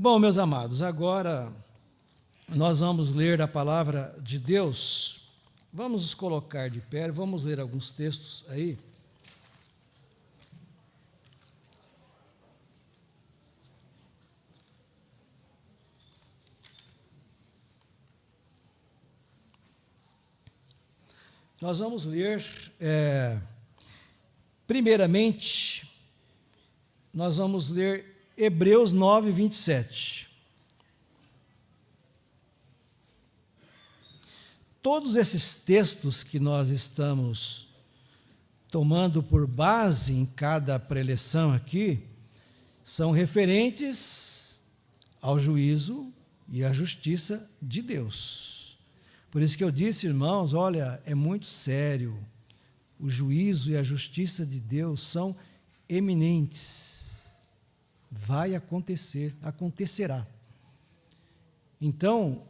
Bom, meus amados, agora nós vamos ler a palavra de Deus. Vamos nos colocar de pé, vamos ler alguns textos aí. Nós vamos ler, primeiramente, nós vamos ler Hebreus 9, 27. Todos esses textos que nós estamos tomando por base em cada preleção aqui, são referentes ao juízo e à justiça de Deus. Por isso que eu disse, irmãos, olha, é muito sério. O juízo e a justiça de Deus são eminentes. Vai acontecer, acontecerá. Então,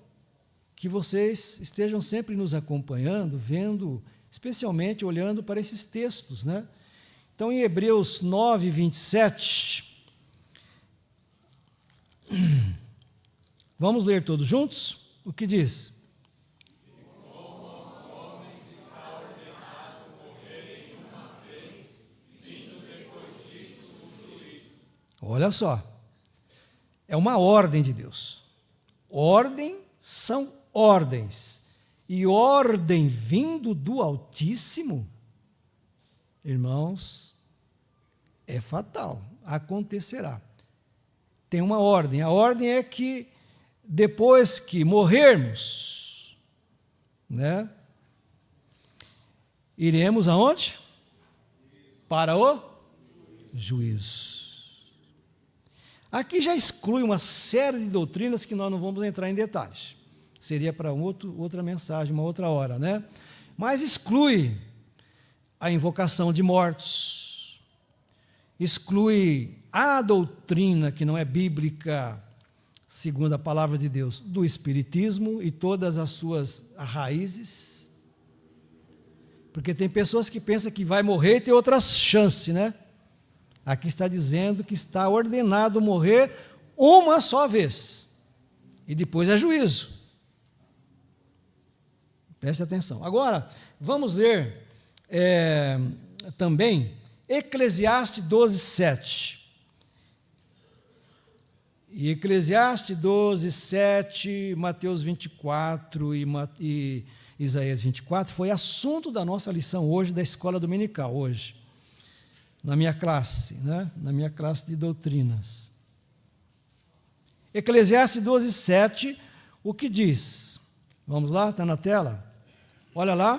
que vocês estejam sempre nos acompanhando, vendo, especialmente olhando para esses textos, né? Então, em Hebreus 9, 27, vamos ler todos juntos? O que diz? Olha só, é uma ordem de Deus. Ordem são ordens. E ordem vindo do Altíssimo, irmãos, é fatal, acontecerá. Tem uma ordem. A ordem é que depois que morrermos, né, iremos aonde? Para o juízo. Aqui já exclui uma série de doutrinas que nós não vamos entrar em detalhes. Seria para outra mensagem, uma outra hora, né? Mas exclui a invocação de mortos, exclui a doutrina que não é bíblica, segundo a palavra de Deus, do espiritismo e todas as suas raízes. Porque tem pessoas que pensam que vai morrer e tem outras chances, né? Aqui está dizendo que está ordenado morrer uma só vez. E depois é juízo. Preste atenção. Agora, vamos ler também Eclesiastes 12, 7. E Eclesiastes 12, 7, Mateus 24 e Isaías 24 foi assunto da nossa lição hoje, da escola dominical, hoje. Na minha classe, né? Na minha classe de doutrinas. Eclesiastes 12, 7, o que diz? Vamos lá, está na tela? Olha lá.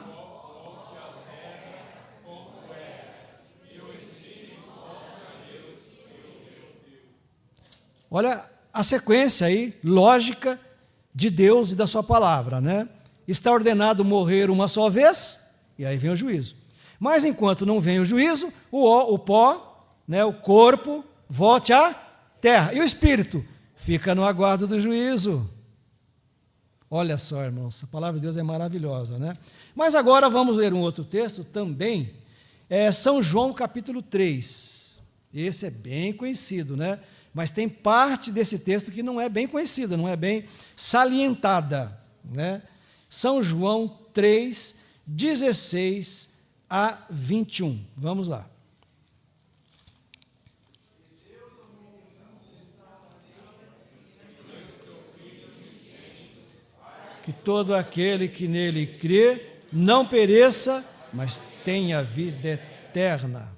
Olha a sequência aí, lógica de Deus e da sua palavra, né? Está ordenado morrer uma só vez, e aí vem o juízo. Mas enquanto não vem o juízo, o pó, né, o corpo, volte à terra. E o espírito fica no aguardo do juízo. Olha só, irmãos, a palavra de Deus é maravilhosa, né? Mas agora vamos ler um outro texto também, São João capítulo 3. Esse é bem conhecido, né? Mas tem parte desse texto que não é bem conhecida, não é bem salientada, né? São João 3, 16 a 21. Vamos lá. Que todo aquele que nele crê não pereça, mas tenha vida eterna.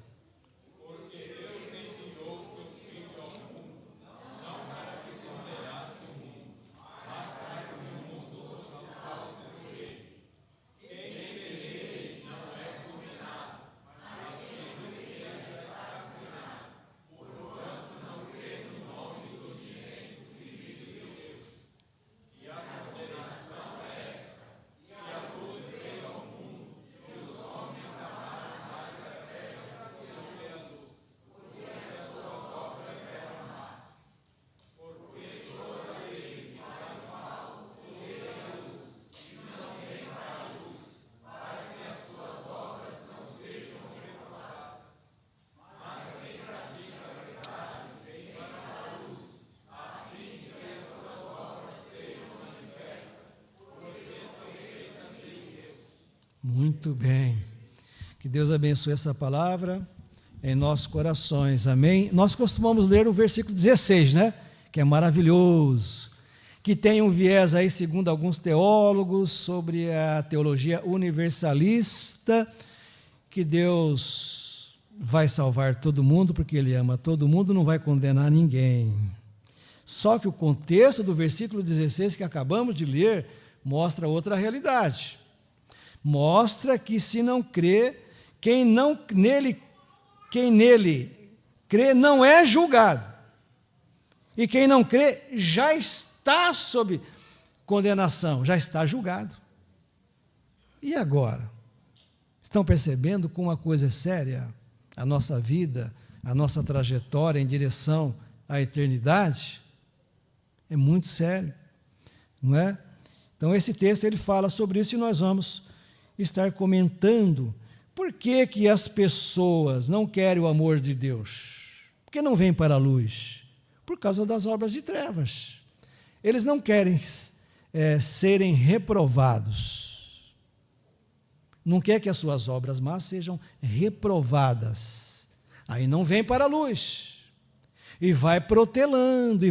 Muito bem. Que Deus abençoe essa palavra em nossos corações. Amém? Nós costumamos ler o versículo 16, né? Que é maravilhoso. Que tem um viés aí, segundo alguns teólogos, sobre a teologia universalista, que Deus vai salvar todo mundo, porque Ele ama todo mundo, não vai condenar ninguém. Só que o contexto do versículo 16 que acabamos de ler mostra outra realidade. Mostra que se não crê, quem nele crê não é julgado. E quem não crê já está sob condenação, já está julgado. E agora? Estão percebendo como uma coisa é séria? A nossa vida, a nossa trajetória em direção à eternidade? É muito sério, não é? Então esse texto ele fala sobre isso e nós vamos estar comentando por que as pessoas não querem o amor de Deus. Por que não vêm para a luz? Por causa das obras de trevas. Eles não querem serem reprovados. Não quer que as suas obras más sejam reprovadas. Aí não vem para a luz. E vai protelando,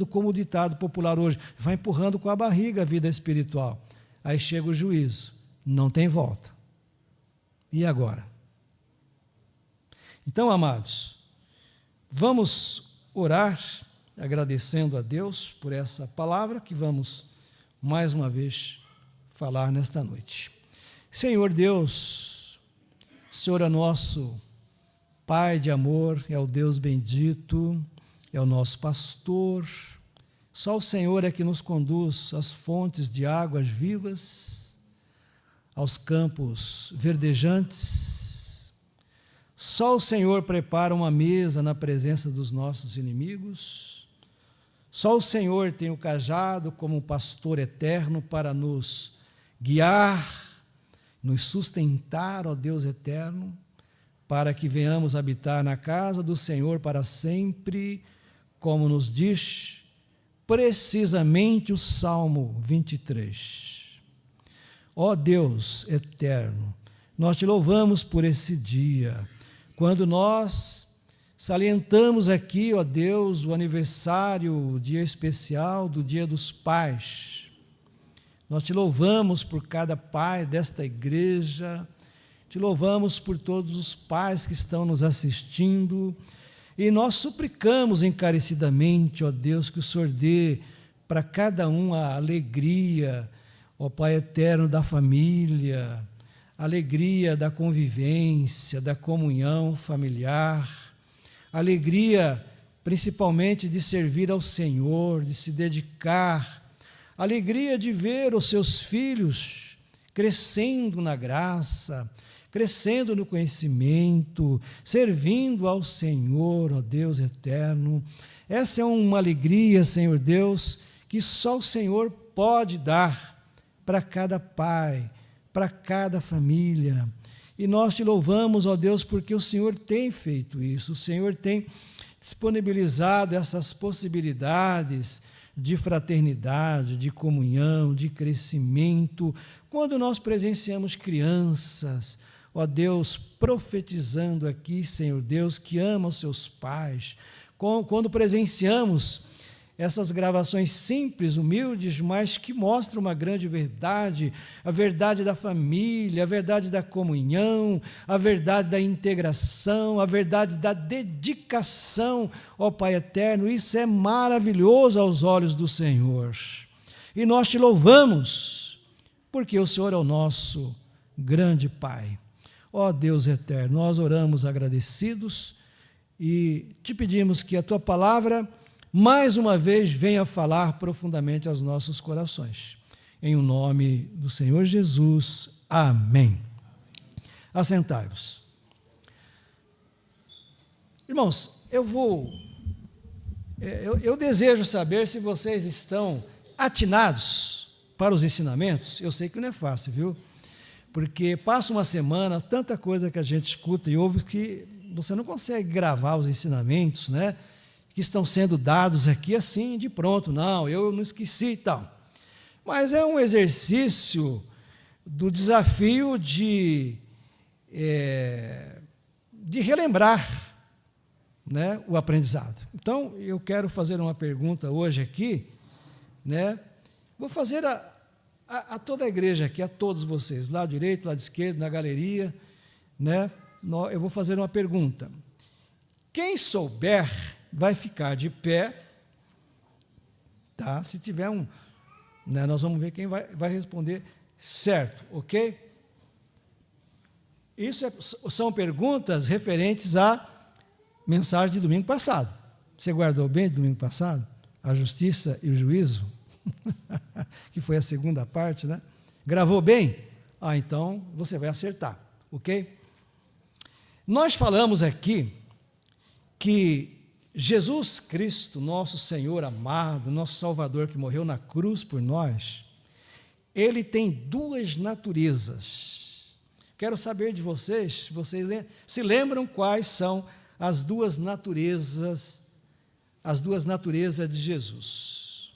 como o ditado popular hoje, vai empurrando com a barriga a vida espiritual. Aí chega o juízo, não tem volta. E agora? Então, amados, vamos orar, agradecendo a Deus por essa palavra que vamos, mais uma vez, falar nesta noite. Senhor Deus, o Senhor é nosso Pai de amor, é o Deus bendito, é o nosso pastor. Só o Senhor é que nos conduz às fontes de águas vivas, aos campos verdejantes. Só o Senhor prepara uma mesa na presença dos nossos inimigos. Só o Senhor tem o cajado como pastor eterno para nos guiar, nos sustentar, ó Deus eterno, para que venhamos habitar na casa do Senhor para sempre, como nos diz precisamente o Salmo 23. Ó Deus eterno, nós te louvamos por esse dia, quando nós salientamos aqui, ó Deus, o aniversário, o dia especial do Dia dos Pais. Nós te louvamos por cada pai desta igreja, te louvamos por todos os pais que estão nos assistindo e nós suplicamos encarecidamente, ó Deus, que o Senhor dê para cada um a alegria, ó Pai eterno, da família, a alegria da convivência, da comunhão familiar, a alegria principalmente de servir ao Senhor, de se dedicar, a alegria de ver os seus filhos crescendo na graça, crescendo no conhecimento, servindo ao Senhor, ó Deus eterno. Essa é uma alegria, Senhor Deus, que só o Senhor pode dar para cada pai, para cada família. E nós te louvamos, ó Deus, porque o Senhor tem feito isso, o Senhor tem disponibilizado essas possibilidades de fraternidade, de comunhão, de crescimento, quando nós presenciamos crianças, ó Deus, profetizando aqui, Senhor Deus, que ama os seus pais, quando presenciamos essas gravações simples, humildes, mas que mostram uma grande verdade, a verdade da família, a verdade da comunhão, a verdade da integração, a verdade da dedicação, ó Pai eterno, isso é maravilhoso aos olhos do Senhor. E nós te louvamos, porque o Senhor é o nosso grande Pai. Ó Deus eterno, nós oramos agradecidos e te pedimos que a tua palavra, mais uma vez, venha falar profundamente aos nossos corações. Em o nome do Senhor Jesus. Amém. Assentai-vos. Irmãos, eu desejo saber se vocês estão atinados para os ensinamentos. Eu sei que não é fácil, viu? Porque passa uma semana, tanta coisa que a gente escuta e ouve que você não consegue gravar os ensinamentos, né? Que estão sendo dados aqui assim, de pronto, não, eu não esqueci e tal. Mas é um exercício do desafio de relembrar, né, o aprendizado. Então, eu quero fazer uma pergunta hoje aqui, né? Vou fazer a toda a igreja aqui, a todos vocês, lado direito, lado esquerdo, na galeria, né? Eu vou fazer uma pergunta. Quem souber vai ficar de pé, tá? Se tiver né, nós vamos ver quem vai responder certo, ok? Isso são perguntas referentes à mensagem de domingo passado. Você guardou bem de domingo passado? A justiça e o juízo? Que foi a segunda parte, né? Gravou bem? Então você vai acertar, ok? Nós falamos aqui que Jesus Cristo, nosso Senhor amado, nosso Salvador que morreu na cruz por nós, ele tem duas naturezas. Quero saber de vocês, se vocês se lembram quais são as duas naturezas de Jesus.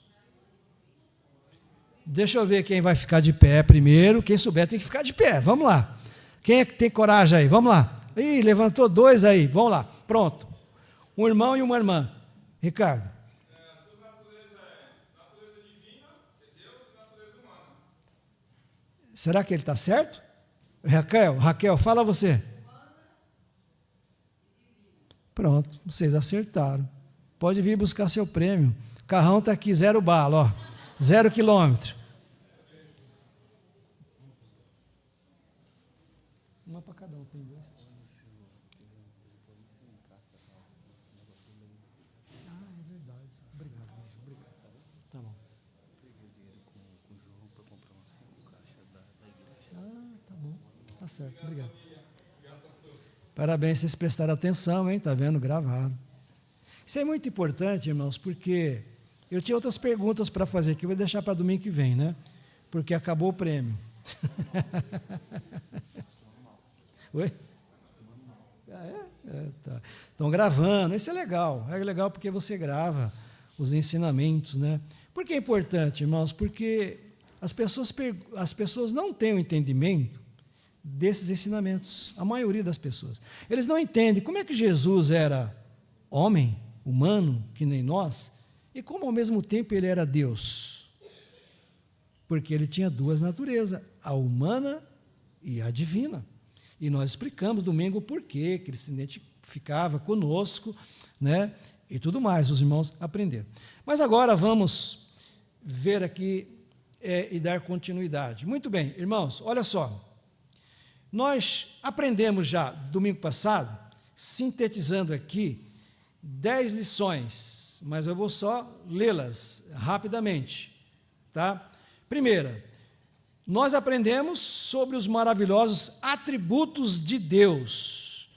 Deixa eu ver quem vai ficar de pé primeiro. Quem souber tem que ficar de pé. Vamos lá. Quem é que tem coragem aí? Vamos lá. Ih, levantou dois aí. Vamos lá. Pronto. Um irmão e uma irmã. Ricardo. As duas naturezas natureza divina, de Deus, e natureza humana. Será que ele está certo? Raquel, fala você. Pronto, vocês acertaram. Pode vir buscar seu prêmio. O carrão está aqui, 0 bala, ó. 0 quilômetro. Uma para cada um, tem dois. Ah, é verdade. Obrigado. Tá bom. Peguei o dinheiro com o João para comprar uma 5 caixas da igreja. Ah, tá bom. Tá certo, obrigado. Parabéns, vocês prestaram atenção, hein? Tá vendo? Gravaram. Isso é muito importante, irmãos, porque eu tinha outras perguntas para fazer aqui, vou deixar para domingo que vem, né? Porque acabou o prêmio. Oi? Tá. Estão gravando, isso é legal porque você grava os ensinamentos, né? Por que é importante, irmãos? Porque as pessoas não têm o entendimento desses ensinamentos, a maioria das pessoas. Eles não entendem como é que Jesus era homem, humano, que nem nós, e como ao mesmo tempo ele era Deus. Porque ele tinha duas naturezas, a humana e a divina. E nós explicamos domingo o porquê, que ele se identificava conosco, né? E tudo mais, os irmãos aprenderam. Mas agora vamos ver aqui e dar continuidade. Muito bem, irmãos, olha só. Nós aprendemos já, domingo passado, sintetizando aqui, 10 lições, mas eu vou só lê-las rapidamente, tá? Primeira, nós aprendemos sobre os maravilhosos atributos de Deus,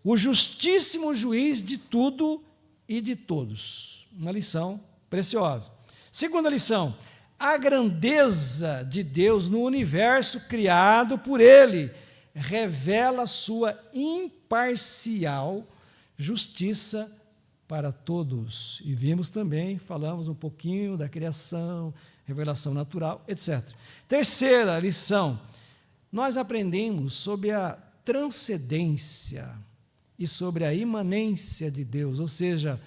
o justíssimo juiz de tudo e de todos. Uma lição preciosa. Segunda lição, a grandeza de Deus no universo criado por Ele revela sua imparcial justiça para todos. E vimos também, falamos um pouquinho da criação, revelação natural, etc. Terceira lição, nós aprendemos sobre a transcendência e sobre a imanência de Deus, ou seja,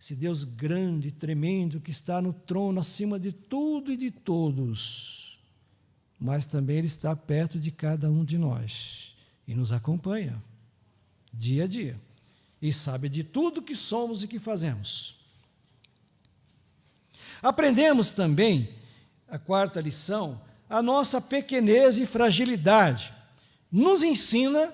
esse Deus grande, tremendo, que está no trono acima de tudo e de todos, mas também Ele está perto de cada um de nós e nos acompanha dia a dia e sabe de tudo que somos e que fazemos. Aprendemos também, a quarta lição, a nossa pequenez e fragilidade. Nos ensina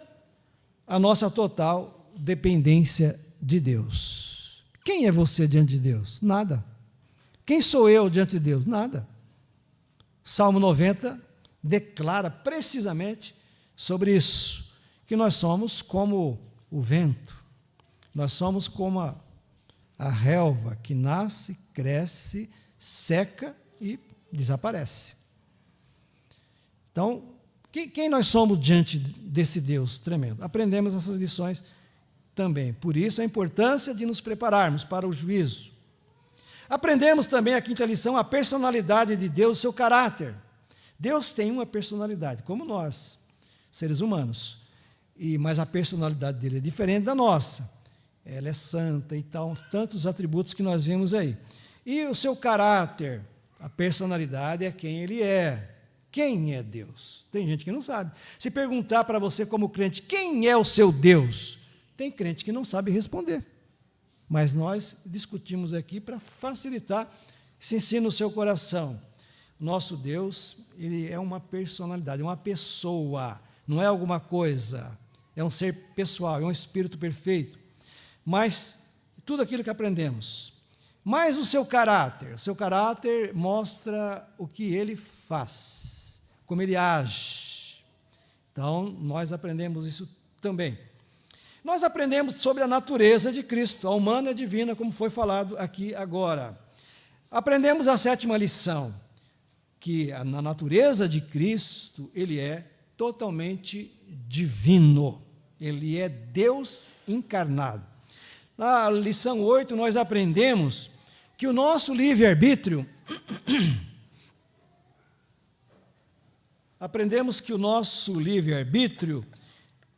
a nossa total dependência de Deus. Quem é você diante de Deus? Nada. Quem sou eu diante de Deus? Nada. Salmo 90 declara precisamente sobre isso, que nós somos como o vento, nós somos como a relva que nasce, cresce, seca e desaparece. Então, quem nós somos diante desse Deus tremendo? Aprendemos essas lições também. Por isso, a importância de nos prepararmos para o juízo. Aprendemos também a quinta lição, a personalidade de Deus, seu caráter. Deus tem uma personalidade, como nós, seres humanos, mas a personalidade dele é diferente da nossa. Ela é santa e tal, tantos atributos que nós vemos aí. E o seu caráter, a personalidade é quem ele é. Quem é Deus? Tem gente que não sabe. Se perguntar para você como crente, quem é o seu Deus? Tem crente que não sabe responder. Mas nós discutimos aqui para facilitar esse ensino no seu coração. Nosso Deus, ele é uma personalidade, é uma pessoa, não é alguma coisa. É um ser pessoal, é um espírito perfeito. Mas tudo aquilo que aprendemos. Mas o seu caráter mostra o que ele faz, como ele age. Então, nós aprendemos isso também. Nós aprendemos sobre a natureza de Cristo, a humana e a divina, como foi falado aqui agora. Aprendemos a 7ª lição, que na natureza de Cristo, ele é totalmente divino. Ele é Deus encarnado. Na lição 8, nós aprendemos que o nosso livre-arbítrio,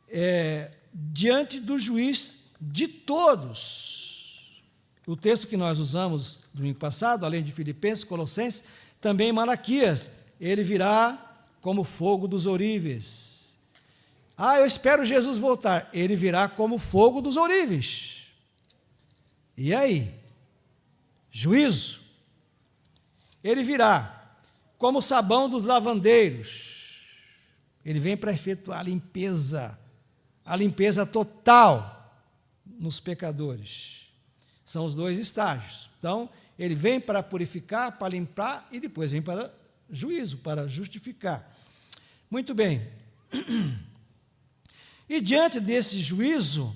é diante do juiz de todos. O texto que nós usamos domingo passado, além de Filipenses, Colossenses, também Malaquias, ele virá como fogo dos ourives. Eu espero Jesus voltar. Ele virá como fogo dos ourives. E aí? Juízo. Ele virá como sabão dos lavandeiros. Ele vem para efetuar a limpeza total nos pecadores. São os 2 estágios. Então, ele vem para purificar, para limpar e depois vem para juízo, para justificar. Muito bem. E diante desse juízo,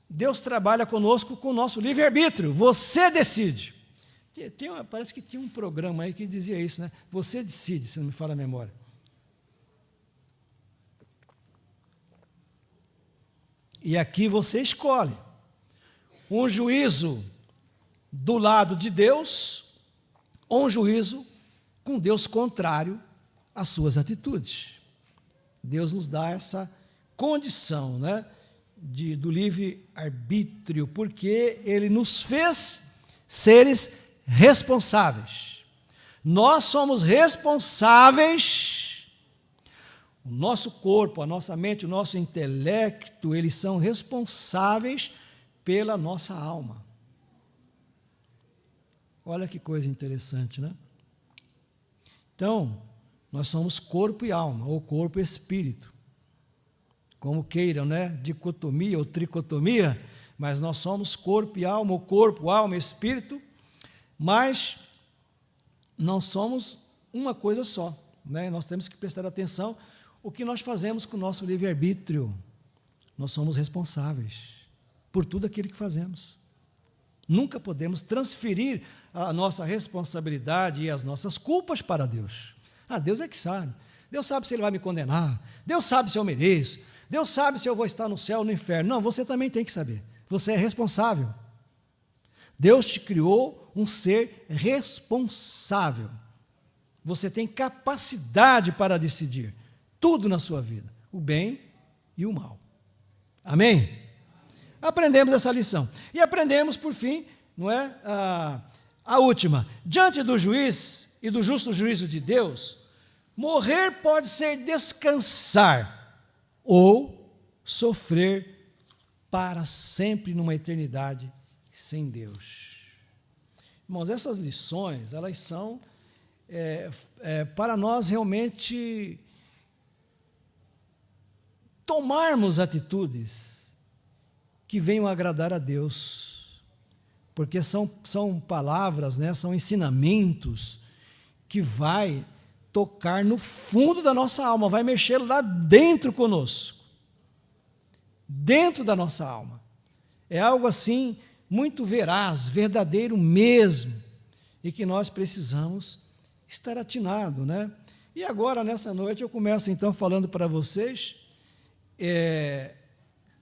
Deus trabalha conosco com o nosso livre-arbítrio. Você decide. Parece que tinha um programa aí que dizia isso, né? Você decide, se não me falha a memória. E aqui você escolhe um juízo do lado de Deus ou um juízo com Deus contrário às suas atitudes. Deus nos dá essa condição, né, do livre-arbítrio, porque Ele nos fez seres responsáveis. Nós somos responsáveis, o nosso corpo, a nossa mente, o nosso intelecto, eles são responsáveis pela nossa alma. Olha que coisa interessante, né? Então, nós somos corpo e alma, ou corpo e espírito. Como queiram, né? Dicotomia ou tricotomia, mas nós somos corpo e alma, ou corpo, alma e espírito, mas não somos uma coisa só, né? Nós temos que prestar atenção o que nós fazemos com o nosso livre-arbítrio. Nós somos responsáveis por tudo aquilo que fazemos. Nunca podemos transferir a nossa responsabilidade e as nossas culpas para Deus. Deus é que sabe. Deus sabe se Ele vai me condenar. Deus sabe se eu mereço. Deus sabe se eu vou estar no céu ou no inferno. Não, você também tem que saber. Você é responsável. Deus te criou um ser responsável. Você tem capacidade para decidir tudo na sua vida, o bem e o mal. Amém? Aprendemos essa lição. E aprendemos, por fim, não é, a última. Diante do juiz e do justo juízo de Deus, morrer pode ser descansar ou sofrer para sempre numa eternidade sem Deus. Irmãos, essas lições, elas são para nós realmente tomarmos atitudes que venham agradar a Deus, porque são palavras, né, são ensinamentos que vai tocar no fundo da nossa alma, vai mexer lá dentro conosco, dentro da nossa alma. É algo assim muito veraz, verdadeiro mesmo, e que nós precisamos estar atinado, né? E agora, nessa noite, eu começo então falando para vocês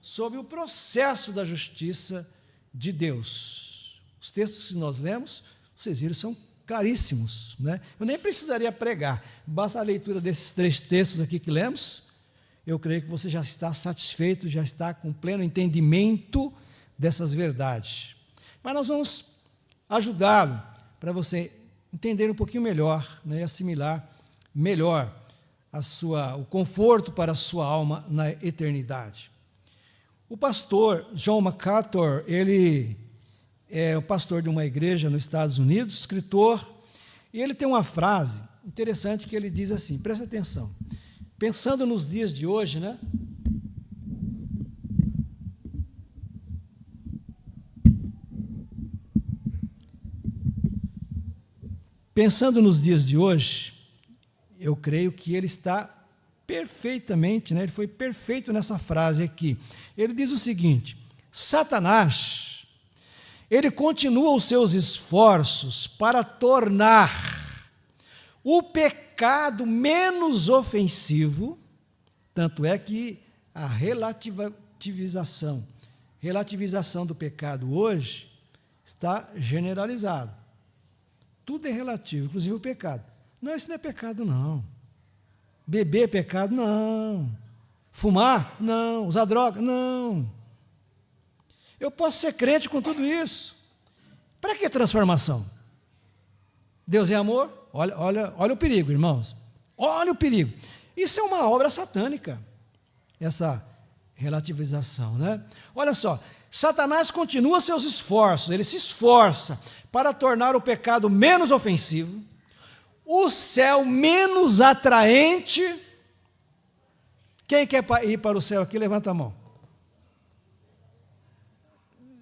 sobre o processo da justiça de Deus. Os textos que nós lemos, vocês viram, são claríssimos, né? Eu nem precisaria pregar, basta a leitura desses 3 textos aqui que lemos, eu creio que você já está satisfeito, já está com pleno entendimento dessas verdades. Mas nós vamos ajudá-lo para você entender um pouquinho melhor, né, e assimilar melhor o conforto para a sua alma na eternidade. O pastor John MacArthur, ele é o pastor de uma igreja nos Estados Unidos, escritor, e ele tem uma frase interessante que ele diz assim, presta atenção, pensando nos dias de hoje, né? Pensando nos dias de hoje, eu creio que ele está perfeitamente, né? Ele foi perfeito nessa frase aqui. Ele diz o seguinte: Satanás, ele continua os seus esforços para tornar o pecado menos ofensivo, tanto é que a relativização do pecado hoje está generalizada. Tudo é relativo, inclusive o pecado. Não, isso não é pecado, não. Beber é pecado? Não. Fumar? Não. Usar droga? Não. Eu posso ser crente com tudo isso. Para que transformação? Deus é amor? Olha o perigo, irmãos. Olha o perigo. Isso é uma obra satânica, essa relativização, né? Olha só, Satanás continua seus esforços, ele se esforça para tornar o pecado menos ofensivo, o céu menos atraente. Quem quer ir para o céu aqui, levanta a mão.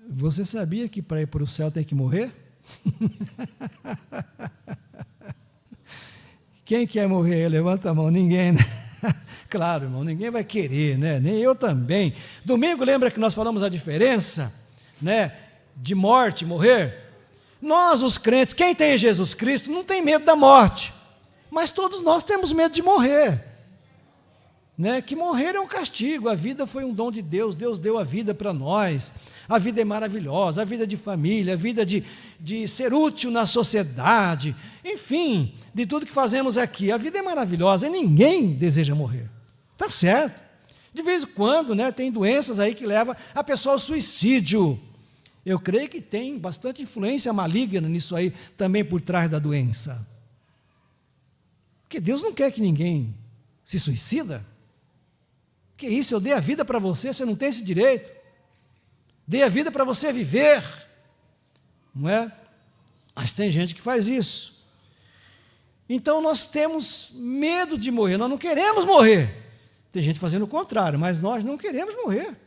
Você sabia que para ir para o céu tem que morrer? Quem quer morrer? Levanta a mão. Ninguém, né? Claro, irmão, ninguém vai querer, né? Nem eu também. Domingo, lembra que nós falamos a diferença, né, de morte, morrer? Nós, os crentes, quem tem Jesus Cristo, não tem medo da morte, mas todos nós temos medo de morrer, né? Que morrer é um castigo, a vida foi um dom de Deus, Deus deu a vida para nós, a vida é maravilhosa, a vida de família, a vida de ser útil na sociedade, enfim, de tudo que fazemos aqui, a vida é maravilhosa e ninguém deseja morrer, está certo? De vez em quando, né, tem doenças aí que levam a pessoa ao suicídio. Eu creio que tem bastante influência maligna nisso aí, também por trás da doença. Porque Deus não quer que ninguém se suicida. Que isso, eu dei a vida para você, você não tem esse direito. Dei a vida para você viver. Não é? Mas tem gente que faz isso. Então nós temos medo de morrer, nós não queremos morrer. Tem gente fazendo o contrário, mas nós não queremos morrer.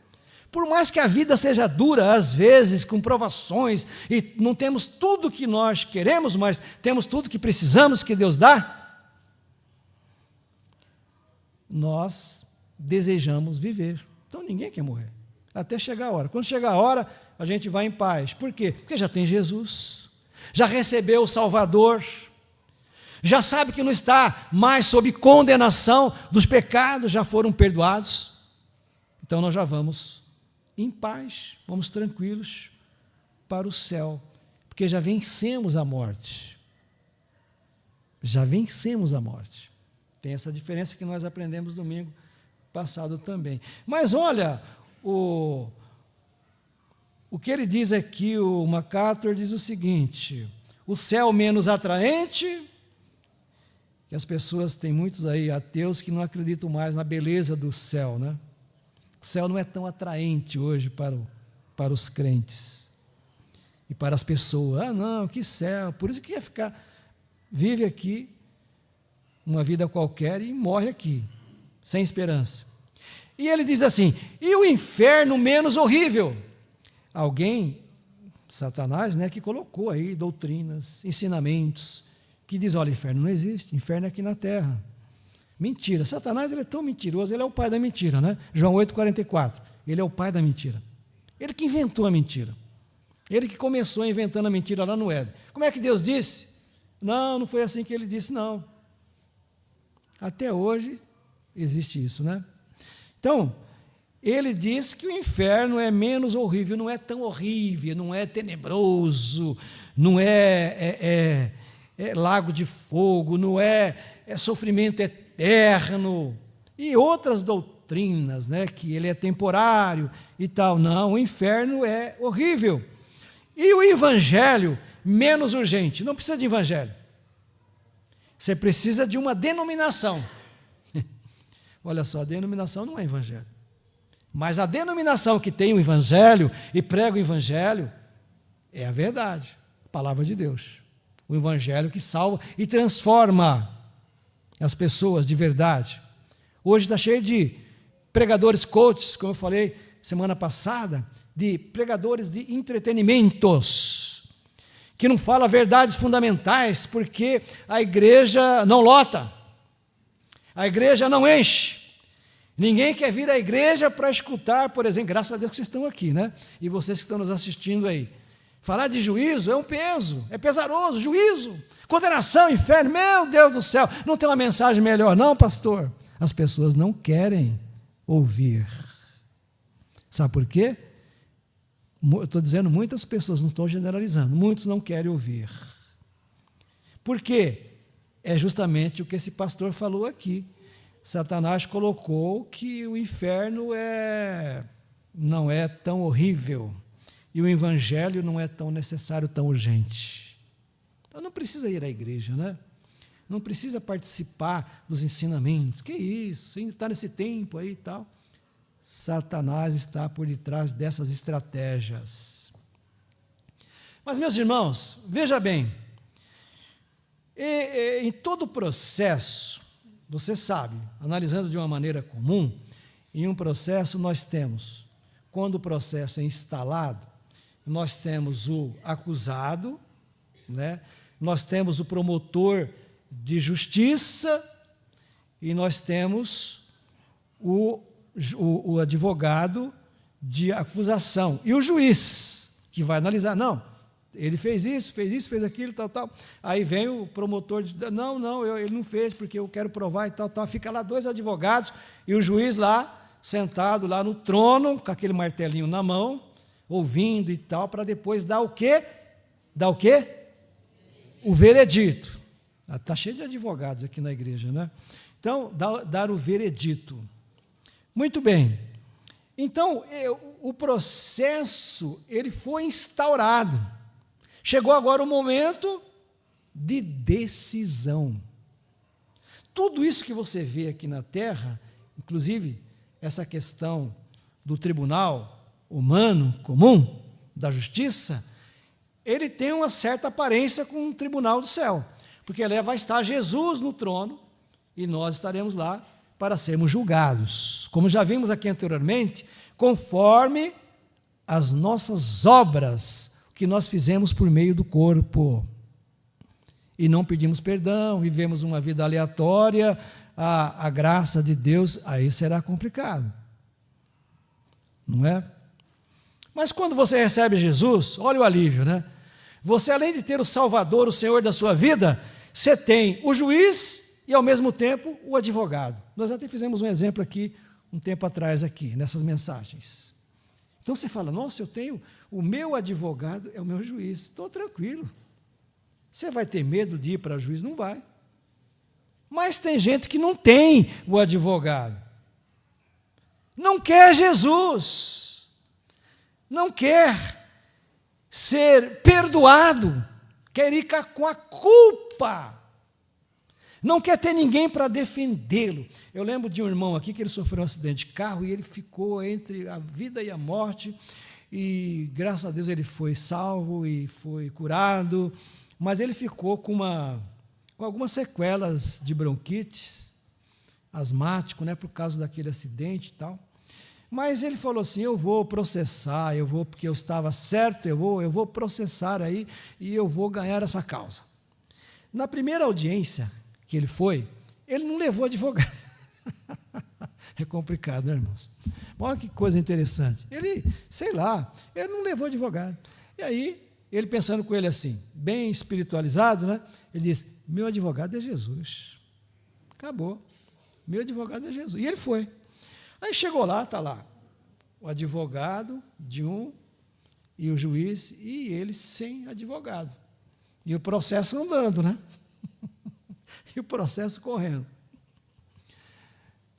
Por mais que a vida seja dura, às vezes, com provações, e não temos tudo que nós queremos, mas temos tudo que precisamos que Deus dá, nós desejamos viver. Então ninguém quer morrer, até chegar a hora. Quando chegar a hora, a gente vai em paz. Por quê? Porque já tem Jesus, já recebeu o Salvador, já sabe que não está mais sob condenação dos pecados, já foram perdoados. Então nós já vamos em paz, vamos tranquilos para o céu, porque já vencemos a morte. Já vencemos a morte. Tem essa diferença que nós aprendemos domingo passado também. Mas olha, o que ele diz aqui, o MacArthur diz o seguinte: o céu menos atraente, que as pessoas, tem muitos aí ateus que não acreditam mais na beleza do céu, né? O céu não é tão atraente hoje para os crentes e para as pessoas. Ah, não, que céu, por isso que ia ficar, vive aqui uma vida qualquer e morre aqui, sem esperança. E ele diz assim: e o inferno menos horrível? Alguém, Satanás, né, que colocou aí doutrinas, ensinamentos, que diz: olha, inferno não existe, inferno é aqui na terra. Mentira, Satanás, ele é tão mentiroso, ele é o pai da mentira, né? João 8,44, ele é o pai da mentira. Ele que inventou a mentira. Ele que começou inventando a mentira lá no Éden. Como é que Deus disse? Não, não foi assim que ele disse, não. Até hoje existe isso, né? Então, ele diz que o inferno é menos horrível, não é tão horrível, não é tenebroso, não é lago de fogo, não é sofrimento eterno, e outras doutrinas, né, que ele é temporário e tal. Não, o inferno é horrível. E o evangelho, menos urgente. Não precisa de evangelho. Você precisa de uma denominação. Olha só, a denominação não é evangelho. Mas a denominação que tem o evangelho e prega o evangelho é a verdade, a palavra de Deus. O evangelho que salva e transforma as pessoas de verdade. Hoje está cheio de pregadores coaches, como eu falei semana passada, de pregadores de entretenimentos, que não falam verdades fundamentais, porque a igreja não lota, a igreja não enche. Ninguém quer vir à igreja para escutar, por exemplo, graças a Deus que vocês estão aqui, né? E vocês que estão nos assistindo aí. Falar de juízo é um peso, é pesaroso, juízo, condenação, inferno, meu Deus do céu, não tem uma mensagem melhor não, pastor? As pessoas não querem ouvir. Sabe por quê? Eu estou dizendo muitas pessoas, não estou generalizando, muitos não querem ouvir. Por quê? É justamente o que esse pastor falou aqui. Satanás colocou que o inferno não é tão horrível e o evangelho não é tão necessário, tão urgente. Então não precisa ir à igreja, né? Não precisa participar dos ensinamentos. Que isso? Ainda está nesse tempo aí e tal. Satanás está por detrás dessas estratégias. Mas, meus irmãos, veja bem, em todo o processo, você sabe, analisando de uma maneira comum, em um processo nós temos, quando o processo é instalado, nós temos o acusado, né? Nós temos o promotor de justiça e nós temos o advogado de acusação e o juiz que vai analisar, não, ele fez isso, fez aquilo, tal. Aí vem o promotor de ele não fez porque eu quero provar e tal. Fica lá dois advogados e o juiz lá, sentado lá no trono, com aquele martelinho na mão, ouvindo e tal, para depois dar o quê? Dar o quê? O veredito. Está cheio de advogados aqui na igreja, né? Então, dar o veredito. Muito bem. Então, o processo, ele foi instaurado. Chegou agora o momento de decisão. Tudo isso que você vê aqui na Terra, inclusive essa questão do tribunal humano comum, da justiça, ele tem uma certa aparência com o tribunal do céu, porque ali vai estar Jesus no trono e nós estaremos lá para sermos julgados, como já vimos aqui anteriormente, conforme as nossas obras que nós fizemos por meio do corpo, e não pedimos perdão, vivemos uma vida aleatória, a graça de Deus, aí será complicado, não é? Mas quando você recebe Jesus, olha o alívio, né? Você, além de ter o Salvador, o Senhor da sua vida, você tem o juiz e, ao mesmo tempo, o advogado. Nós até fizemos um exemplo aqui, um tempo atrás, aqui, nessas mensagens. Então você fala, nossa, eu tenho, o meu advogado é o meu juiz, estou tranquilo. Você vai ter medo de ir para o juiz? Não vai. Mas tem gente que não tem o advogado. Não quer Jesus. Não quer ser perdoado. Quer ir com a culpa. Não quer ter ninguém para defendê-lo. Eu lembro de um irmão aqui que ele sofreu um acidente de carro e ele ficou entre a vida e a morte. E graças a Deus ele foi salvo e foi curado. Mas ele ficou com algumas sequelas de bronquite, asmático, né, por causa daquele acidente e tal. Mas ele falou assim, eu vou processar, porque eu estava certo, eu vou processar aí e eu vou ganhar essa causa. Na primeira audiência que ele foi, ele não levou advogado. É complicado, né, irmãos? Olha que coisa interessante. Ele não levou advogado. E aí, ele pensando com ele assim, bem espiritualizado, né? Ele disse, meu advogado é Jesus. Acabou. Meu advogado é Jesus. E ele foi. Aí chegou lá, está lá, o advogado de um e o juiz, e ele sem advogado. E o processo andando, né? E o processo correndo.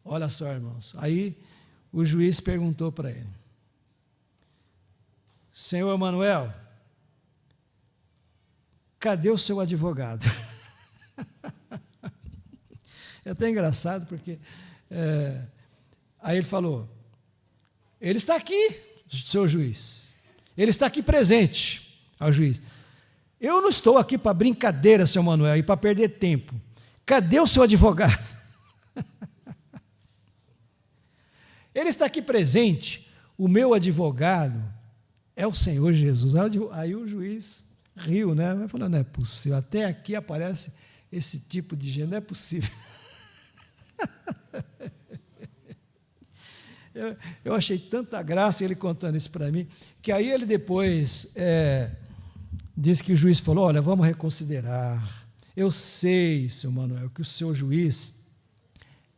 Olha só, irmãos. Aí o juiz perguntou para ele: Senhor Manuel, cadê o seu advogado? É até engraçado porque aí ele falou: ele está aqui, seu juiz. Ele está aqui presente, ao juiz. Eu não estou aqui para brincadeira, seu Manuel, e para perder tempo. Cadê o seu advogado? Ele está aqui presente. O meu advogado é o Senhor Jesus. Aí o juiz riu, né? Vai falando, não é possível. Até aqui aparece esse tipo de gente, não é possível. Eu achei tanta graça ele contando isso para mim, que aí ele depois disse que o juiz falou: olha, vamos reconsiderar. Eu sei, seu Manuel, que o seu juiz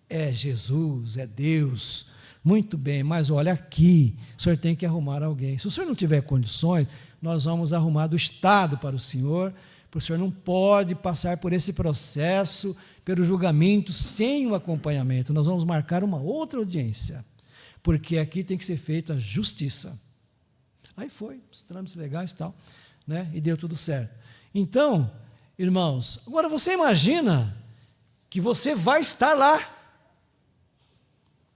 é Jesus, é Deus. Muito bem, mas olha aqui, o senhor tem que arrumar alguém. Se o senhor não tiver condições, nós vamos arrumar do Estado para o senhor, porque o senhor não pode passar por esse processo, pelo julgamento, sem o acompanhamento. Nós vamos marcar uma outra audiência, porque aqui tem que ser feita a justiça. Aí foi, os trâmites legais e tal, né? E deu tudo certo. Então, irmãos, agora você imagina que você vai estar lá.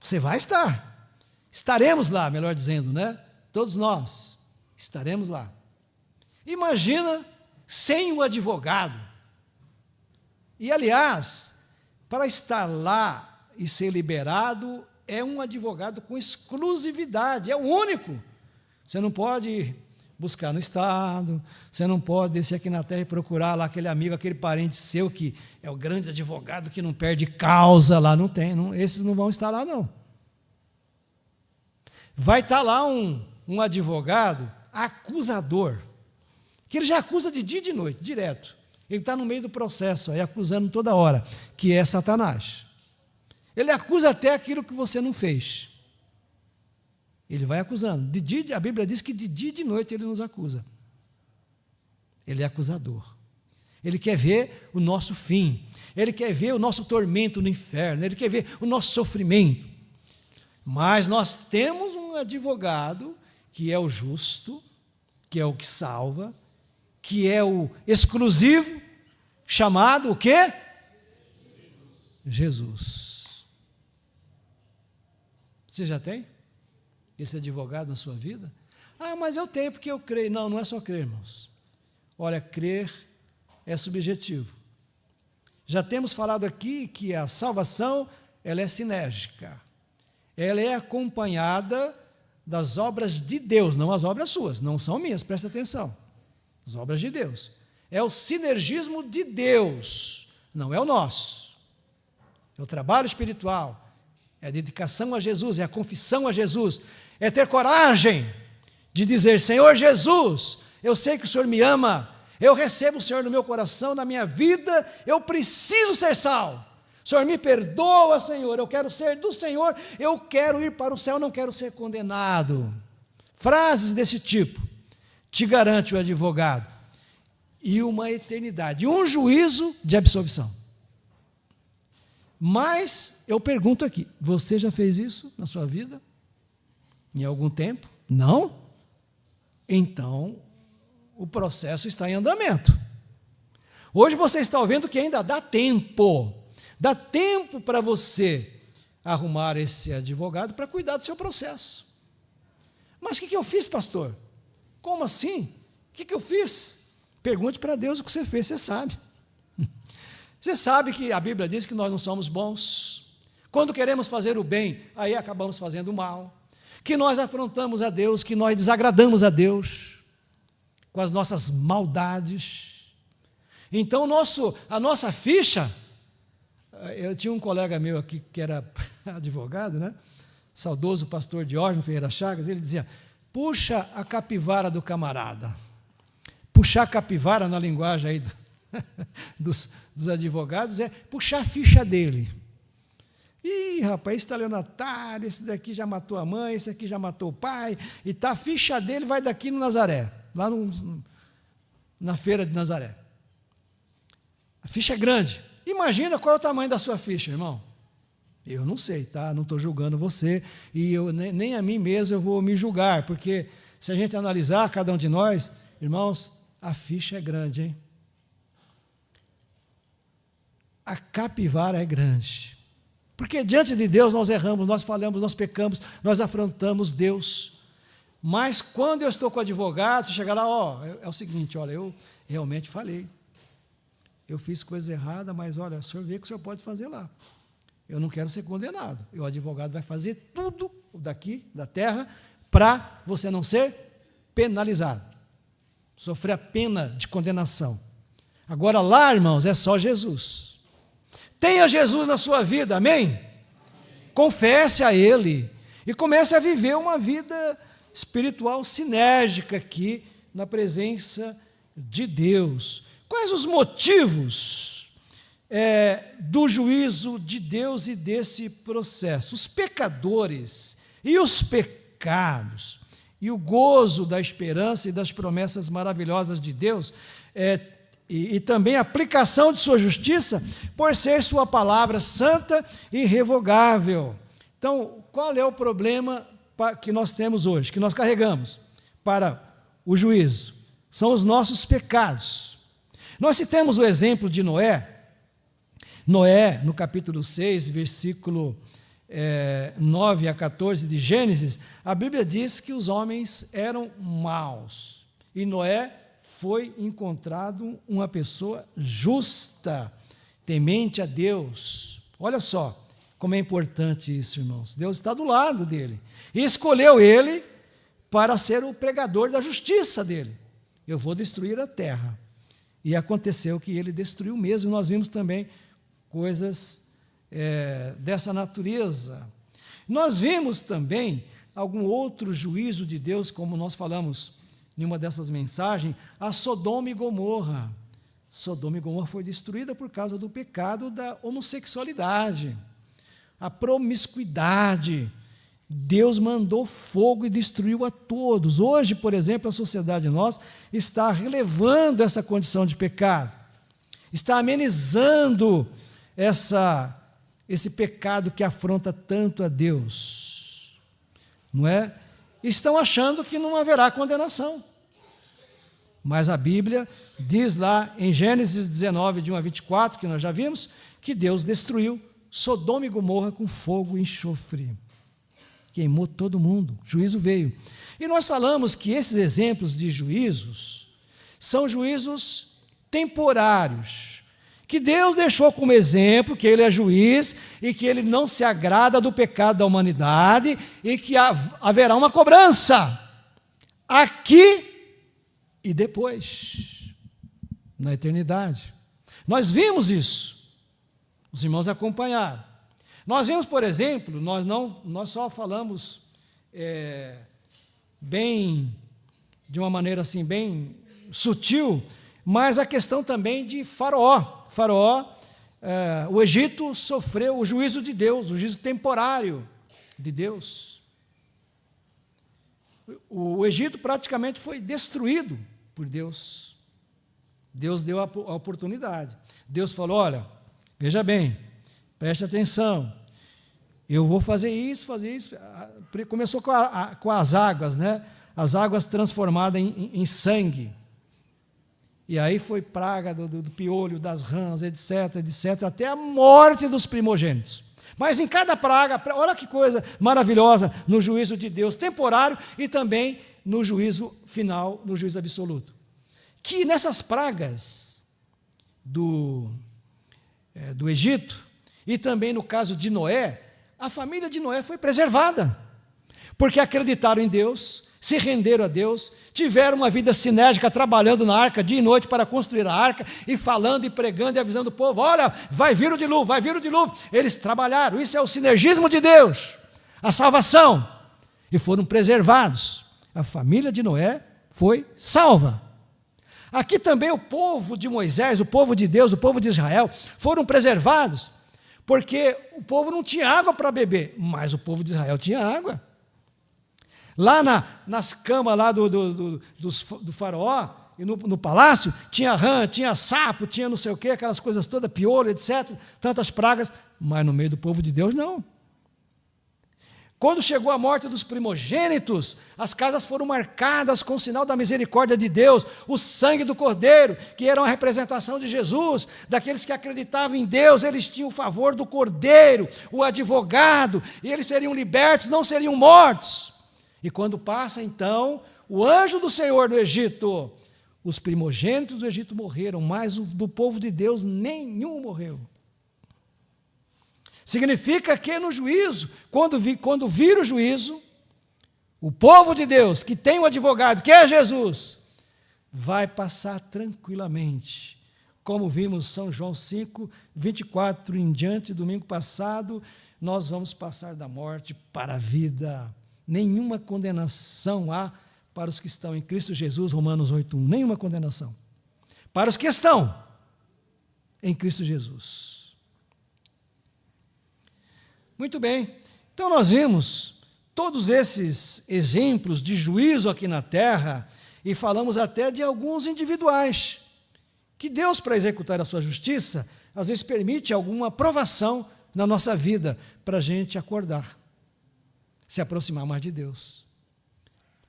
Você vai estar. Estaremos lá, melhor dizendo, né? Todos nós estaremos lá. Imagina sem o advogado. E, aliás, para estar lá e ser liberado, é um advogado com exclusividade, é o único. Você não pode buscar no Estado, você não pode descer aqui na terra e procurar lá aquele amigo, aquele parente seu que é o grande advogado que não perde causa lá, não tem, esses não vão estar lá não. Vai estar lá um advogado acusador, que ele já acusa de dia e de noite, direto. Ele está no meio do processo, aí acusando toda hora, que é Satanás. Ele acusa até aquilo que você não fez. Ele vai acusando. A Bíblia diz que de dia e de noite ele nos acusa. Ele é acusador. Ele quer ver o nosso fim. Ele quer ver o nosso tormento no inferno. Ele quer ver o nosso sofrimento. Mas nós temos um advogado que é o justo, que é o que salva, que é o exclusivo, chamado o quê? Jesus. Você já tem esse advogado na sua vida? Ah, mas eu tenho porque eu creio. Não, não é só crer, irmãos. Olha, crer é subjetivo. Já temos falado aqui que a salvação, ela é sinérgica. Ela é acompanhada das obras de Deus, não as obras suas, não são minhas, presta atenção. As obras de Deus. É o sinergismo de Deus, não é o nosso. É o trabalho espiritual, é a dedicação a Jesus, é a confissão a Jesus, é ter coragem de dizer: Senhor Jesus, eu sei que o Senhor me ama, eu recebo o Senhor no meu coração, na minha vida, eu preciso ser salvo. O Senhor me perdoa, Senhor, eu quero ser do Senhor, eu quero ir para o céu, não quero ser condenado. Frases desse tipo te garante o advogado e uma eternidade, um juízo de absolvição. Mas eu pergunto aqui, você já fez isso na sua vida? Em algum tempo? Não? Então, o processo está em andamento. Hoje você está vendo que ainda dá tempo. Dá tempo para você arrumar esse advogado para cuidar do seu processo. Mas o que eu fiz, pastor? Como assim? O que eu fiz? Pergunte para Deus o que você fez, você sabe. Você sabe que a Bíblia diz que nós não somos bons. Quando queremos fazer o bem, aí acabamos fazendo o mal. Que nós afrontamos a Deus, que nós desagradamos a Deus com as nossas maldades. Então, a nossa ficha... Eu tinha um colega meu aqui que era advogado, né? Saudoso pastor Diógenes Ferreira Chagas, ele dizia: puxa a capivara do camarada. Puxar a capivara na linguagem aí dos advogados é puxar a ficha dele. Ih, rapaz, esse estelionatário, esse daqui já matou a mãe, esse aqui já matou o pai, e tá, a ficha dele vai daqui no Nazaré, lá na feira de Nazaré. A ficha é grande. Imagina qual é o tamanho da sua ficha, irmão. Eu não sei, tá? Não estou julgando você, e eu, nem a mim mesmo eu vou me julgar, porque se a gente analisar cada um de nós, irmãos, a ficha é grande, hein? A capivara é grande. Porque diante de Deus nós erramos, nós falhamos, nós pecamos, nós afrontamos Deus. Mas quando eu estou com o advogado, você chega lá, é o seguinte, olha, eu realmente falhei. Eu fiz coisa errada, mas olha, o senhor vê o que o senhor pode fazer lá. Eu não quero ser condenado. E o advogado vai fazer tudo daqui, da terra, para você não ser penalizado. Sofrer a pena de condenação. Agora lá, irmãos, é só Jesus. Tenha Jesus na sua vida, amém? Confesse a Ele e comece a viver uma vida espiritual sinérgica aqui na presença de Deus. Quais os motivos do juízo de Deus e desse processo? Os pecadores e os pecados e o gozo da esperança e das promessas maravilhosas de Deus e também a aplicação de sua justiça por ser sua palavra santa e irrevogável. Então, qual é o problema que nós temos hoje, que nós carregamos para o juízo? São os nossos pecados. Nós citamos o exemplo de Noé. Noé, no capítulo 6, versículo 9 a 14 de Gênesis, a Bíblia diz que os homens eram maus. E Noé foi encontrado uma pessoa justa, temente a Deus. Olha só como é importante isso, irmãos. Deus está do lado dele. E escolheu ele para ser o pregador da justiça dele. Eu vou destruir a terra. E aconteceu que ele destruiu mesmo. Nós vimos também coisas dessa natureza. Nós vimos também algum outro juízo de Deus, como nós falamos em uma dessas mensagens, a Sodoma e Gomorra. Sodoma e Gomorra foi destruída por causa do pecado da homossexualidade, a promiscuidade. Deus mandou fogo e destruiu a todos. Hoje, por exemplo, a sociedade nossa está relevando essa condição de pecado, está amenizando esse pecado que afronta tanto a Deus, não é? Estão achando que não haverá condenação, mas a Bíblia diz lá em Gênesis 19, de 1 a 24, que nós já vimos, que Deus destruiu Sodoma e Gomorra com fogo e enxofre, queimou todo mundo, juízo veio. E nós falamos que esses exemplos de juízos são juízos temporários, que Deus deixou como exemplo, que Ele é juiz e que Ele não se agrada do pecado da humanidade e que haverá uma cobrança aqui e depois, na eternidade. Nós vimos isso, os irmãos acompanharam. Nós vimos, por exemplo, nós só falamos de uma maneira assim, bem sutil, mas a questão também de Faraó. O Egito sofreu o juízo de Deus, o juízo temporário de Deus. O Egito praticamente foi destruído por Deus. Deus deu a oportunidade. Deus falou, olha, veja bem, preste atenção, eu vou fazer isso. Começou com as águas, né? As águas transformadas em sangue. E aí foi praga do piolho, das rãs, etc, até a morte dos primogênitos. Mas em cada praga, olha que coisa maravilhosa, no juízo de Deus temporário e também no juízo final, no juízo absoluto. Que nessas pragas do Egito, e também no caso de Noé, a família de Noé foi preservada, porque acreditaram em Deus, se renderam a Deus, tiveram uma vida sinérgica, trabalhando na arca dia e noite para construir a arca, e falando e pregando e avisando o povo, olha, vai vir o dilúvio. Eles trabalharam, isso é o sinergismo de Deus, a salvação, e foram preservados. A família de Noé foi salva. Aqui também o povo de Moisés, o povo de Deus, o povo de Israel, foram preservados, porque o povo não tinha água para beber, mas o povo de Israel tinha água. Lá nas camas lá do faraó, e no palácio, tinha rã, tinha sapo, tinha não sei o quê, aquelas coisas todas, piolho, etc., tantas pragas, mas no meio do povo de Deus, não. Quando chegou a morte dos primogênitos, as casas foram marcadas com o sinal da misericórdia de Deus, o sangue do Cordeiro, que era uma representação de Jesus, daqueles que acreditavam em Deus, eles tinham o favor do Cordeiro, o advogado, e eles seriam libertos, não seriam mortos. E quando passa, então, o anjo do Senhor no Egito, os primogênitos do Egito morreram, mas do povo de Deus nenhum morreu. Significa que no juízo, quando vir o juízo, o povo de Deus, que tem um advogado, que é Jesus, vai passar tranquilamente. Como vimos São João 5, 24 em diante, domingo passado, nós vamos passar da morte para a vida. Nenhuma condenação há para os que estão em Cristo Jesus, Romanos 8:1. Nenhuma condenação. Para os que estão em Cristo Jesus. Muito bem, então nós vimos todos esses exemplos de juízo aqui na terra e falamos até de alguns individuais, que Deus, para executar a sua justiça, às vezes permite alguma provação na nossa vida para a gente acordar, se aproximar mais de Deus.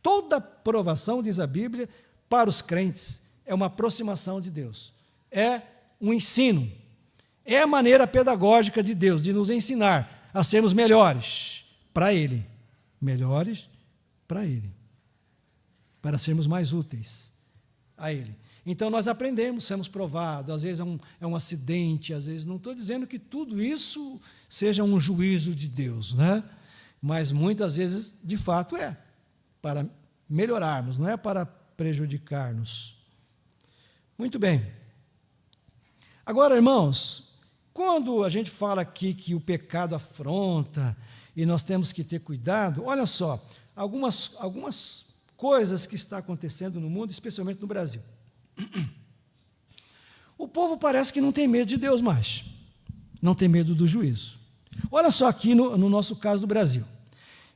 Toda provação, diz a Bíblia, para os crentes é uma aproximação de Deus, é um ensino, é a maneira pedagógica de Deus de nos ensinar a sermos melhores para Ele, para sermos mais úteis a Ele. Então nós aprendemos, somos provados, às vezes é um acidente, às vezes não estou dizendo que tudo isso seja um juízo de Deus, né? Mas muitas vezes, de fato, é para melhorarmos, não é para prejudicar-nos. Muito bem. Agora, irmãos, quando a gente fala aqui que o pecado afronta e nós temos que ter cuidado, olha só, algumas coisas que estão acontecendo no mundo, especialmente no Brasil. O povo parece que não tem medo de Deus mais, não tem medo do juízo. Olha só aqui no nosso caso do Brasil.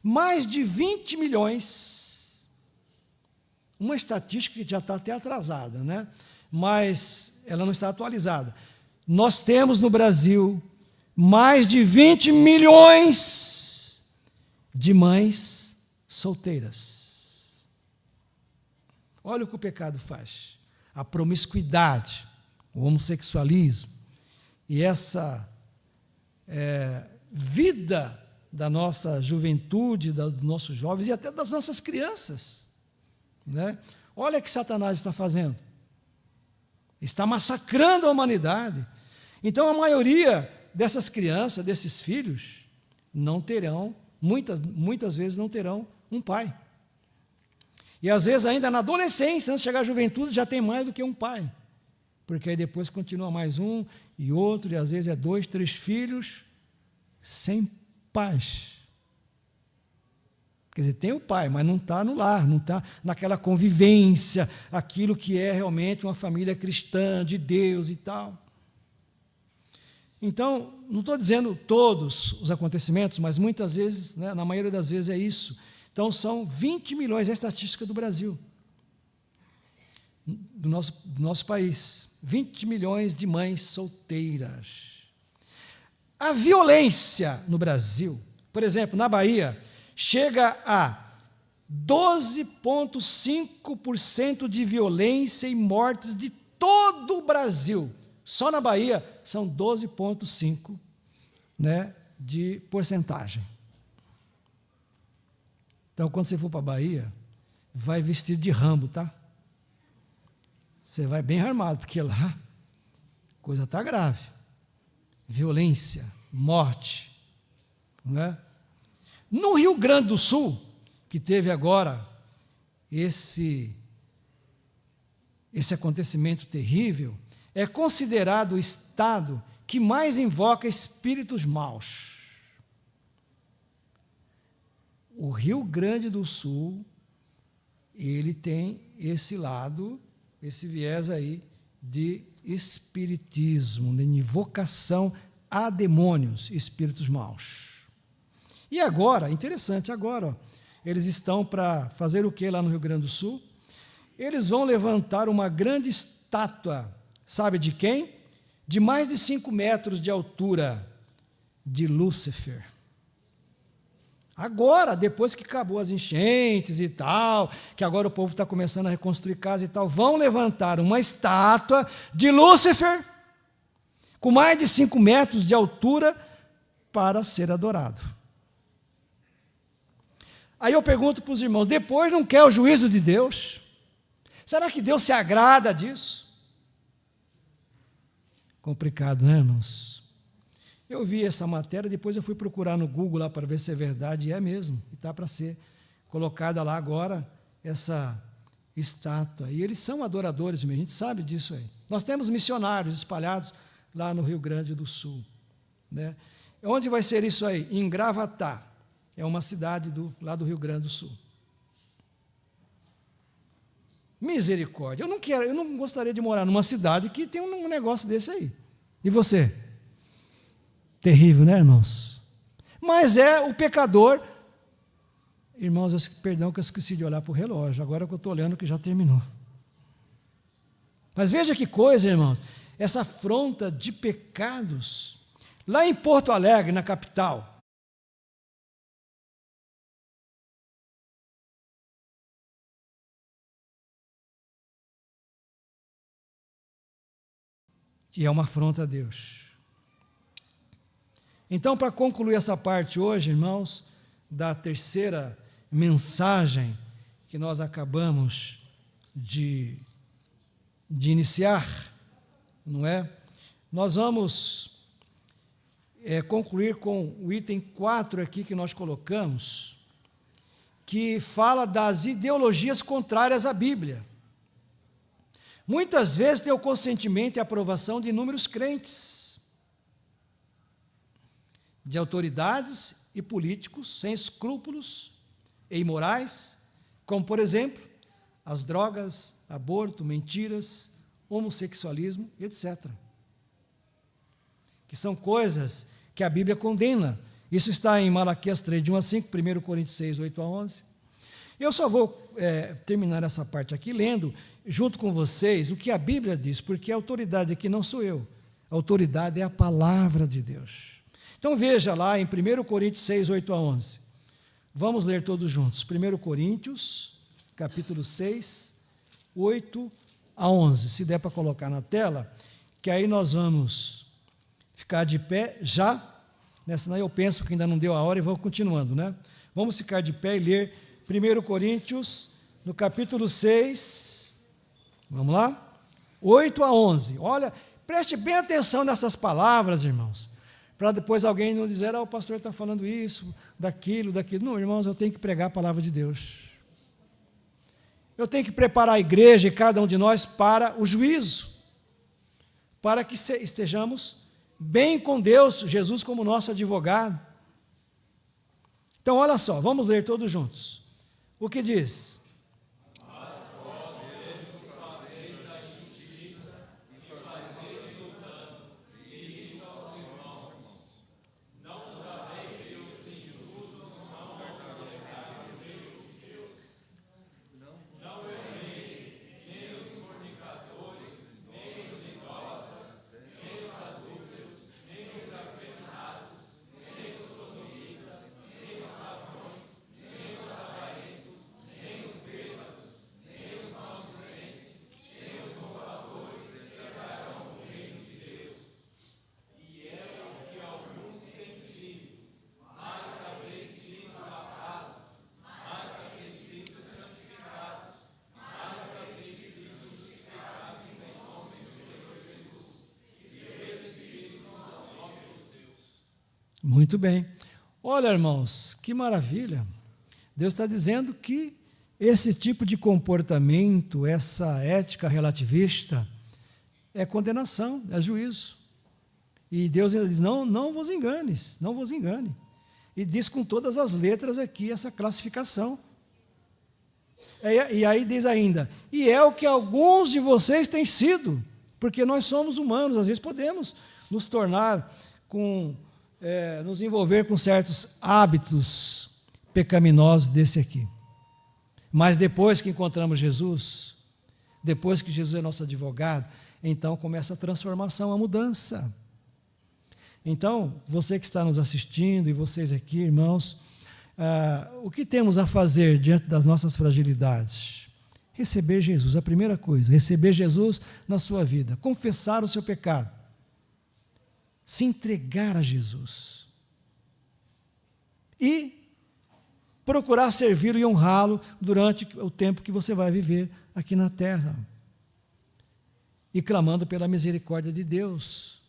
Mais de 20 milhões, uma estatística que já está até atrasada, né? Mas ela não está atualizada. Nós temos no Brasil mais de 20 milhões de mães solteiras. Olha o que o pecado faz. A promiscuidade, o homossexualismo e essa vida da nossa juventude, dos nossos jovens e até das nossas crianças, né? Olha o que Satanás está fazendo. Está massacrando a humanidade. Então, a maioria dessas crianças, desses filhos, não terão, muitas vezes não terão um pai. E, às vezes, ainda na adolescência, antes de chegar à juventude, já tem mais do que um pai. Porque aí depois continua mais um e outro, e às vezes é 2, 3 filhos sem pais. Quer dizer, tem o pai, mas não está no lar, não está naquela convivência, aquilo que é realmente uma família cristã, de Deus e tal. Então, não estou dizendo todos os acontecimentos, mas muitas vezes, né, na maioria das vezes é isso. Então, são 20 milhões, é a estatística do Brasil, do nosso país. 20 milhões de mães solteiras. A violência no Brasil, por exemplo, na Bahia, chega a 12,5% de violência e mortes de todo o Brasil. Só na Bahia são 12,5%, né, de porcentagem. Então, quando você for para a Bahia, vai vestido de Rambo, tá? Você vai bem armado, porque lá a coisa está grave. Violência, morte, né? No Rio Grande do Sul, que teve agora esse acontecimento terrível, é considerado o estado que mais invoca espíritos maus. O Rio Grande do Sul, ele tem esse lado, esse viés aí de espiritismo, de invocação a demônios, espíritos maus. E agora, interessante, agora, ó, eles estão para fazer o que lá no Rio Grande do Sul? eles vão levantar uma grande estátua, sabe de quem? De mais de 5 metros de altura, de Lúcifer. Agora, depois que acabou as enchentes e tal, que agora o povo está começando a reconstruir casa e tal, vão levantar uma estátua de Lúcifer, com mais de 5 metros de altura, para ser adorado. Aí eu pergunto para os irmãos, depois não quer o juízo de Deus? Será que Deus se agrada disso? Complicado, né, irmãos? Eu vi essa matéria, depois eu fui procurar no Google lá para ver se é verdade, e é mesmo, e está para ser colocada lá agora essa estátua. E eles são adoradores mesmo, a gente sabe disso aí. Nós temos missionários espalhados lá no Rio Grande do Sul, né? Onde vai ser isso aí? Em Gravatá, é uma cidade lá do Rio Grande do Sul. Misericórdia, eu não gostaria de morar numa cidade que tem um negócio desse aí. E você? Terrível, né, irmãos? Mas é o pecador. Irmãos, perdão que eu esqueci de olhar para o relógio, agora que eu estou olhando que já terminou. Mas veja que coisa, irmãos, essa afronta de pecados, lá em Porto Alegre, na capital, que é uma afronta a Deus. Então, para concluir essa parte hoje, irmãos, da terceira mensagem que nós acabamos de iniciar, não é? Nós vamos concluir com o item 4 aqui que nós colocamos, que fala das ideologias contrárias à Bíblia. Muitas vezes tem o consentimento e aprovação de inúmeros crentes, de autoridades e políticos sem escrúpulos e imorais, como, por exemplo, as drogas, aborto, mentiras, homossexualismo, etc. Que são coisas que a Bíblia condena. Isso está em Malaquias 3, de 1 a 5, 1 Coríntios 6, 8 a 11. Eu só vou terminar essa parte aqui lendo, junto com vocês, o que a Bíblia diz, porque a autoridade aqui não sou eu, a autoridade é a palavra de Deus. Então veja lá em 1 Coríntios 6, 8 a 11. Vamos ler todos juntos. 1 Coríntios, capítulo 6, 8 a 11. Se der para colocar na tela, que aí nós vamos ficar de pé já. Nessa eu penso que ainda não deu a hora e vou continuando, né? Vamos ficar de pé e ler 1 Coríntios, no capítulo 6, vamos lá? 8 a 11. Olha, preste bem atenção nessas palavras, irmãos, para depois alguém não dizer, o pastor está falando isso, daquilo. Não, irmãos, eu tenho que pregar a palavra de Deus. Eu tenho que preparar a igreja e cada um de nós para o juízo, para que estejamos bem com Deus, Jesus como nosso advogado. Então, olha só, vamos ler todos juntos. O que diz? Muito bem. Olha, irmãos, que maravilha. Deus está dizendo que esse tipo de comportamento, essa ética relativista, é condenação, é juízo. E Deus ainda diz, não vos enganes, não vos engane. E diz com todas as letras aqui essa classificação. E aí diz ainda, e é o que alguns de vocês têm sido, porque nós somos humanos, às vezes podemos nos tornar nos envolver com certos hábitos pecaminosos desse aqui. Mas depois que encontramos Jesus, depois que Jesus é nosso advogado, então começa a transformação, a mudança. Então, você que está nos assistindo e vocês aqui, irmãos, o que temos a fazer diante das nossas fragilidades? Receber Jesus, a primeira coisa, receber Jesus na sua vida, confessar o seu pecado, se entregar a Jesus e procurar servi-lo e honrá-lo durante o tempo que você vai viver aqui na terra. E clamando pela misericórdia de Deus,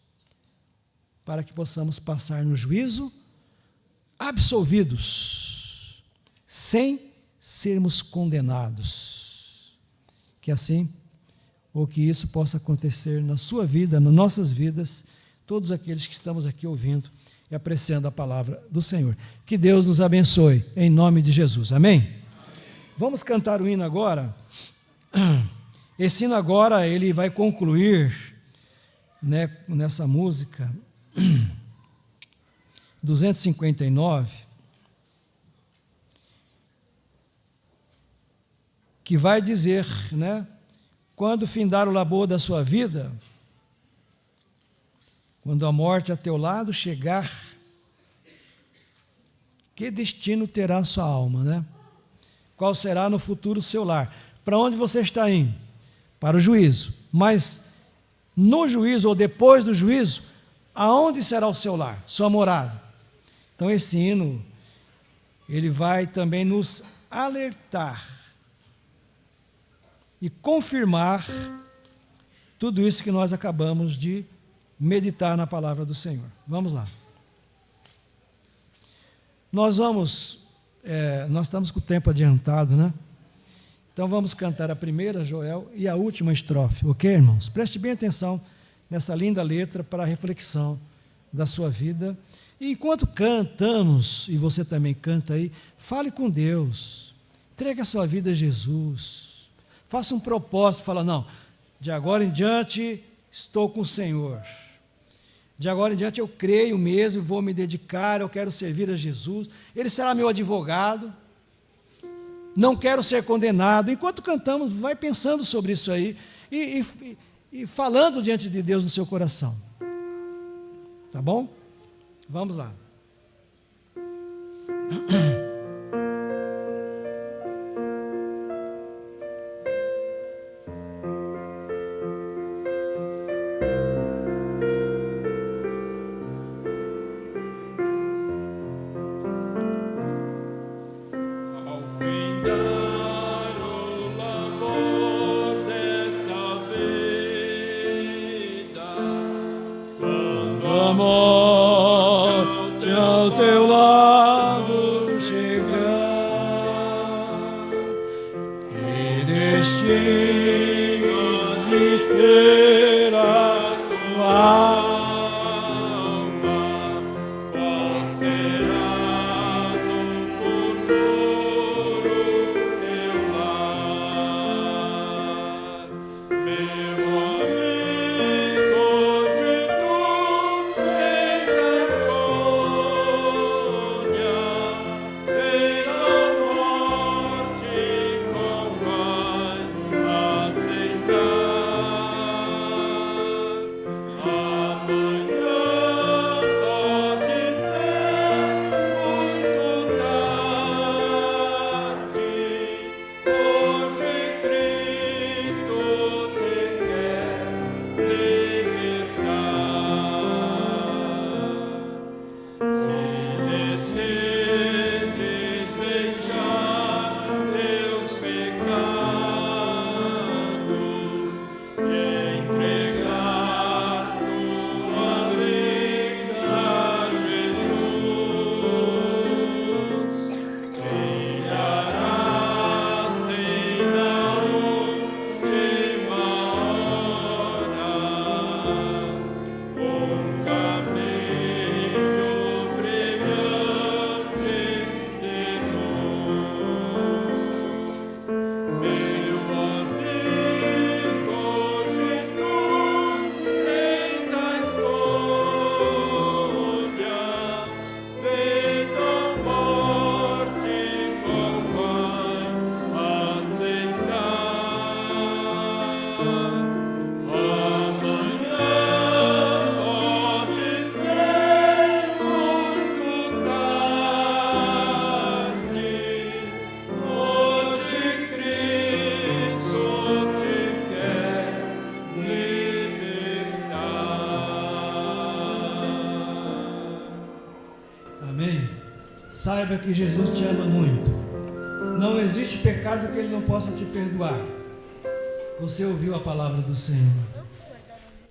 para que possamos passar no juízo absolvidos, sem sermos condenados. Que assim, ou que isso possa acontecer na sua vida, nas nossas vidas, todos aqueles que estamos aqui ouvindo e apreciando a palavra do Senhor. Que Deus nos abençoe, em nome de Jesus. Amém? Amém. Vamos cantar o hino agora. Esse hino agora, ele vai concluir, né, nessa música 259, que vai dizer, né, quando findar o labor da sua vida, quando a morte a teu lado chegar, que destino terá a sua alma, né? Qual será no futuro o seu lar? Para onde você está indo? Para o juízo. Mas no juízo ou depois do juízo, aonde será o seu lar, sua morada? Então esse hino, ele vai também nos alertar e confirmar tudo isso que nós acabamos de meditar na palavra do Senhor. Vamos lá. Nós estamos com o tempo adiantado, né? Então vamos cantar a primeira, Joel, e a última estrofe, ok, irmãos? Preste bem atenção nessa linda letra para a reflexão da sua vida. E enquanto cantamos, e você também canta aí, fale com Deus, entregue a sua vida a Jesus, faça um propósito, fala, não, de agora em diante estou com o Senhor. De agora em diante eu creio mesmo, vou me dedicar, eu quero servir a Jesus, Ele será meu advogado, não quero ser condenado. Enquanto cantamos, vai pensando sobre isso aí e falando diante de Deus no seu coração. Tá bom? Vamos lá. A morte ao teu lado chegar, que destino de ter a tua alma, qual será no futuro teu lar, meu amigo, hoje tu Cristo te quer. saiba que Jesus te ama muito. Não existe pecado que Ele não possa te perdoar. Você ouviu a palavra do Senhor.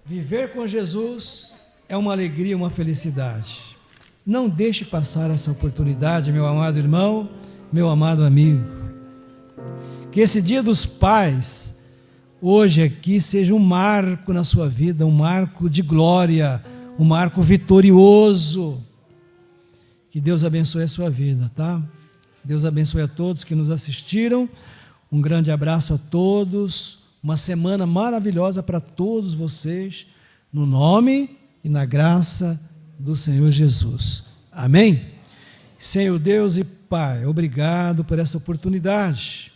Viver com Jesus é uma alegria, uma felicidade. Não deixe passar essa oportunidade, meu amado irmão, meu amado amigo. Que esse Dia dos Pais, hoje aqui, seja um marco na sua vida, um marco de glória, um marco vitorioso. Que Deus abençoe a sua vida, tá? Deus abençoe a todos que nos assistiram. Um grande abraço a todos. Uma semana maravilhosa para todos vocês, no nome e na graça do Senhor Jesus. Amém? Senhor Deus e Pai, obrigado por esta oportunidade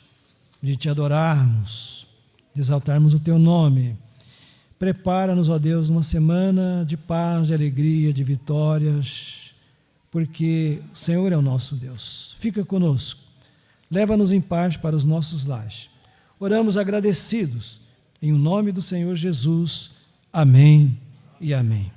de te adorarmos, de exaltarmos o teu nome. Prepara-nos, ó Deus, uma semana de paz, de alegria, de vitórias, porque o Senhor é o nosso Deus. Fica conosco, leva-nos em paz para os nossos lares. Oramos agradecidos, em o nome do Senhor Jesus. Amém e amém.